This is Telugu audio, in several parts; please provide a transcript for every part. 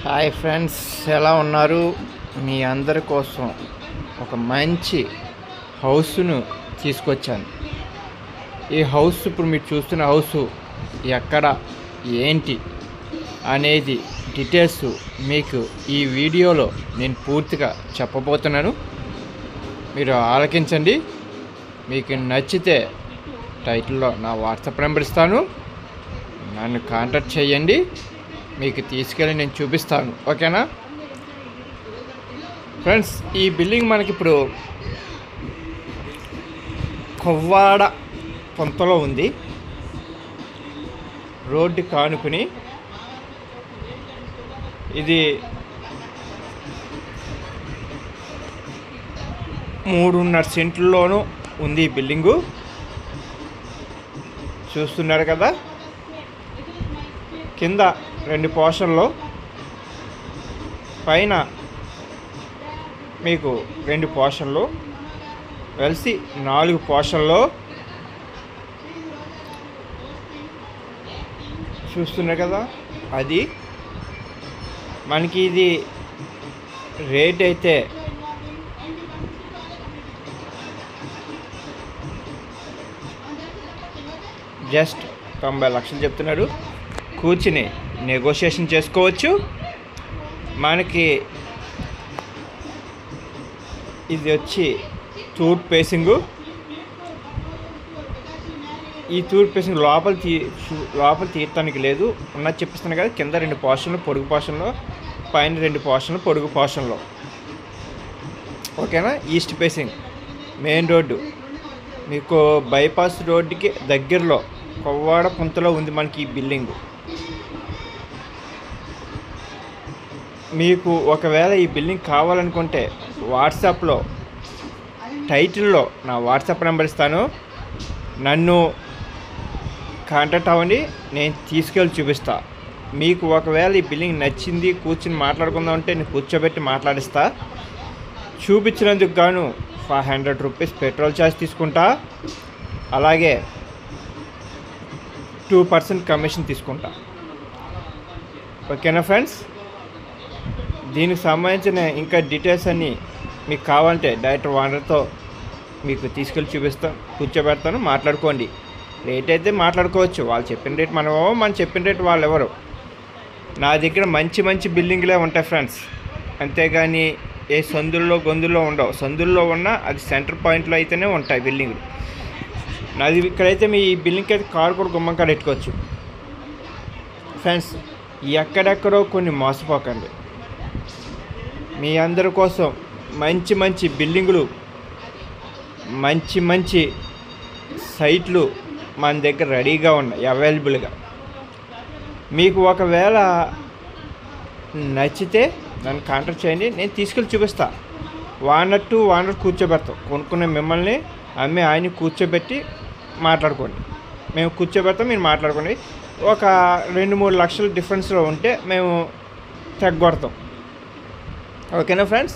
హాయ్ ఫ్రెండ్స్, ఎలా ఉన్నారు? మీ అందరి కోసం ఒక మంచి హౌస్ను తీసుకొచ్చాను. ఈ హౌస్ ఇప్పుడు మీరు చూస్తున్న హౌస్ ఎక్కడ ఏంటి అనేది డీటెయిల్స్ మీకు ఈ వీడియోలో నేను పూర్తిగా చెప్పబోతున్నాను. మీరు ఆలకించండి. మీకు నచ్చితే టైటిల్లో నా వాట్సాప్ నెంబర్ ఇస్తాను, నన్ను కాంటాక్ట్ చేయండి. మీకు తీసుకెళ్ళి నేను చూపిస్తాను, ఓకేనా ఫ్రెండ్స్? ఈ బిల్డింగ్ మనకి ఇప్పుడు కొవ్వాడ పొంతలో ఉంది. రోడ్డు కానుకుని ఇది 3.5 సెంట్లలోనూ ఉంది ఈ బిల్డింగు. చూస్తున్నారు కదా, కింద 2 పోర్షన్లు, పైన మీకు 2 పోర్షన్లు కలిసి 4 పోర్షన్లు. చూస్తున్నారు కదా, అది మనకి ఇది రేట్ అయితే జస్ట్ 90 లక్షలు చెప్తున్నారు. కూర్చుని నెగోషియేషన్ చేసుకోవచ్చు. మనకి ఇది వచ్చి తూర్పు ఫేసింగు. ఈ తూర్పు ఫేసింగ్ లోపల తీయటానికి లేదు, ఉన్నది చెప్పిస్తాను కదా. కింద 2 పోర్షన్లు పొడుగు పోర్షన్లో, పైన 2 పోర్షన్లు పొడుగు పోర్షన్లో, ఓకేనా? ఈస్ట్ ఫేసింగ్ మెయిన్ రోడ్డు, మీకు బైపాస్ రోడ్డుకి దగ్గరలో కొవ్వాడ పుంతలో ఉంది మనకి ఈ బిల్డింగు. మీకు ఒకవేళ ఈ బిల్డింగ్ కావాలనుకుంటే వాట్సాప్లో టైటిల్లో నా వాట్సాప్ నెంబర్ ఇస్తాను, నన్ను కాంటాక్ట్ అవ్వండి, నేను తీసుకెళ్ళి చూపిస్తా. మీకు ఒకవేళ ఈ బిల్డింగ్ నచ్చింది, కూర్చుని మాట్లాడుకుందాం అంటే నేను కూర్చోబెట్టి మాట్లాడిస్తా. చూపించినందుకు గాను 500 రూపీస్ పెట్రోల్ ఛార్జ్ తీసుకుంటా. అలాగే 2% కమిషన్ తీసుకుంటా, ఓకేనా ఫ్రెండ్స్? దీనికి సంబంధించిన ఇంకా డీటెయిల్స్ అన్నీ మీకు కావాలంటే డైరెక్ట్ ఓనర్తో మీకు తీసుకెళ్ళి కూర్చోబెడతాను, మాట్లాడుకోండి. రేట్ అయితే మాట్లాడుకోవచ్చు. వాళ్ళు చెప్పిన రేట్ మనం చెప్పిన రేట్ వాళ్ళు ఎవరు. నా దగ్గర మంచి మంచి బిల్డింగ్లే ఉంటాయి ఫ్రెండ్స్, అంతేగాని ఏ సందుల్లో గొంతుల్లో ఉండవు. సందుల్లో ఉన్నా అది సెంటర్ పాయింట్లో అయితేనే ఉంటాయి బిల్డింగ్లు. నాది ఇక్కడైతే మీ ఈ బిల్డింగ్కి అయితే కారు కూడా గుమ్మం కాడ పెట్టుకోవచ్చు ఫ్రెండ్స్. ఎక్కడెక్కడో కొన్ని మోసపోకండి. మీ అందరి కోసం మంచి మంచి బిల్డింగులు, మంచి మంచి సైట్లు మన దగ్గర రెడీగా ఉన్నాయి, అవైలబుల్గా. మీకు ఒకవేళ నచ్చితే నన్ను కాంటాక్ట్ చేయండి, నేను తీసుకెళ్ళి చూపిస్తా. ఓనర్ కూర్చోబెడతాం. కొనుక్కునే మిమ్మల్ని అమ్మే ఆయన్ని కూర్చోబెట్టి మాట్లాడుకోండి. మేము కూర్చోబెడతాం, మీరు మాట్లాడుకోండి. ఒక 2-3 లక్షల డిఫరెన్స్లో ఉంటే మేము తగ్గొడతాం, ఓకేనా ఫ్రెండ్స్?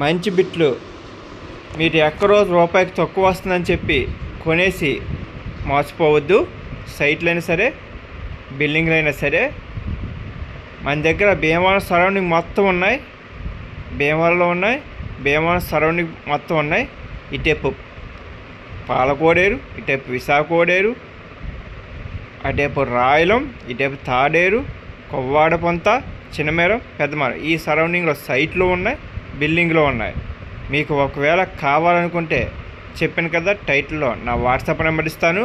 మంచి బిట్లు. మీరు ఎక్కడో రూపాయికి తక్కువ వస్తుందని చెప్పి కొనేసి మోసపోవద్దు. సైట్లైనా సరే, బిల్డింగ్లు అయినా సరే. మన దగ్గర భీమవరం సరౌండింగ్ మొత్తం ఉన్నాయి, భీమవరంలో ఉన్నాయి, భీమవరం సరౌండింగ్ మొత్తం ఉన్నాయి. ఇటేపు పాలకోడేరు, ఇటేపు విశాఖోడేరు, అటేపు రాయలం, ఇటేపు తాడేరు, కొవ్వాడ పొంత, చిన్నమేరం, పెద్దమేరం, ఈ సరౌండింగ్లో సైట్లు ఉన్నాయి, బిల్డింగ్లో ఉన్నాయి. మీకు ఒకవేళ కావాలనుకుంటే చెప్పాను కదా, టైటిల్లో నా వాట్సాప్ నెంబర్ ఇస్తాను.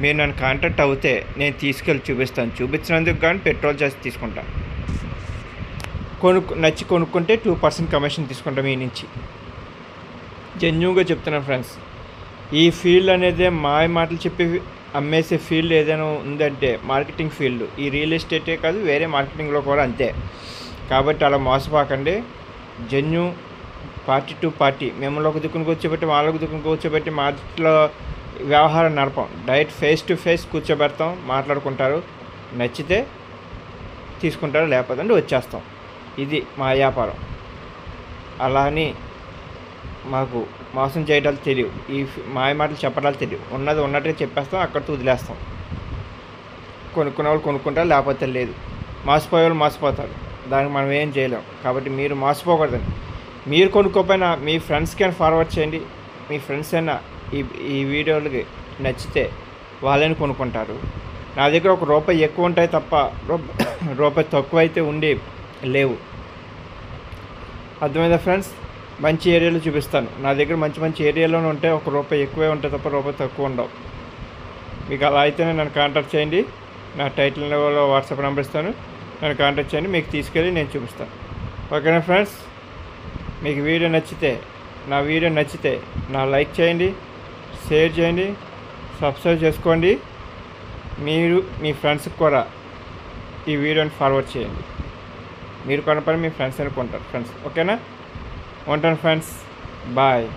మీరు నన్ను కాంటాక్ట్ అవుతే నేను తీసుకెళ్ళి చూపిస్తాను. చూపించినందుకు కానీ పెట్రోల్ ఛార్జ్ తీసుకుంటాను. నచ్చి కొనుక్కుంటే 2% కమిషన్ తీసుకుంటాం మీ నుంచి. జెన్యూన్గా చెప్తున్నాను ఫ్రెండ్స్. ఈ ఫీల్డ్ అనేది మాయ మాటలు చెప్పి అమ్మేసే ఫీల్డ్ ఏదైనా ఉందంటే మార్కెటింగ్ ఫీల్డ్. ఈ రియల్ ఎస్టేటే కాదు, వేరే మార్కెటింగ్లో కూడా అంతే. కాబట్టి అలా మోసపోకండి. జెన్యూన్, పార్టీ టు పార్టీ, మిమ్మల్ని ఒక దిక్కును కూర్చోబెట్టి వాళ్ళకు దిక్కును కూర్చోబెట్టి మార్కెట్లో వ్యవహారం నడపం. డైరెక్ట్ ఫేస్ టు ఫేస్ కూర్చోబెడతాం, మాట్లాడుకుంటారు. నచ్చితే తీసుకుంటారు, లేకపోతే వచ్చేస్తాం. ఇది మా వ్యాపారం. అలా అని మాకు మోసం చేయడాలు తెలియవు, ఈ మాయ మాటలు చెప్పడాలు తెలియవు. ఉన్నది ఉన్నట్టుగా చెప్పేస్తాం, అక్కడితో వదిలేస్తాం. కొనుక్కునే వాళ్ళు కొనుక్కుంటారు, లేకపోతే లేదు. మోసపోయేవాళ్ళు మోసపోతారు, దానికి మనం ఏం చేయలేం. కాబట్టి మీరు మోసపోకూడదండి. మీరు కొనుక్కోపోయినా మీ ఫ్రెండ్స్కి అయినా ఫార్వర్డ్ చేయండి. మీ ఫ్రెండ్స్ అయినా ఈ ఈ వీడియోలకి నచ్చితే వాళ్ళని కొనుక్కుంటారు. నా దగ్గర ₹1 ఎక్కువ ఉంటాయి తప్ప రూపాయి తక్కువ అయితే ఉండి లేవు. అర్థమైందా ఫ్రెండ్స్? మంచి ఏరియాలో చూపిస్తాను. నా దగ్గర మంచి మంచి ఏరియాలోనే ఉంటాయి. ₹1 ఎక్కువే ఉంటాయి తప్ప రూపాయి తక్కువ ఉండవు. మీకు అలా అయితేనే నన్ను కాంటాక్ట్ చేయండి. నా టైటిల్లో వాట్సాప్ నెంబర్ ఇస్తాను, నన్ను కాంటాక్ట్ చేయండి. మీకు తీసుకెళ్ళి నేను చూపిస్తాను. ఓకేనా ఫ్రెండ్స్? మీకు నా వీడియో నచ్చితే నా లైక్ చేయండి, షేర్ చేయండి, సబ్స్క్రైబ్ చేసుకోండి. మీరు మీ ఫ్రెండ్స్కి కూడా ఈ వీడియోని ఫార్వర్డ్ చేయండి. మీరు కొనపని మీ ఫ్రెండ్స్ అని కొంటారు ఫ్రెండ్స్. ఓకేనా? ఉంటాను ఫ్రెండ్స్. బాయ్.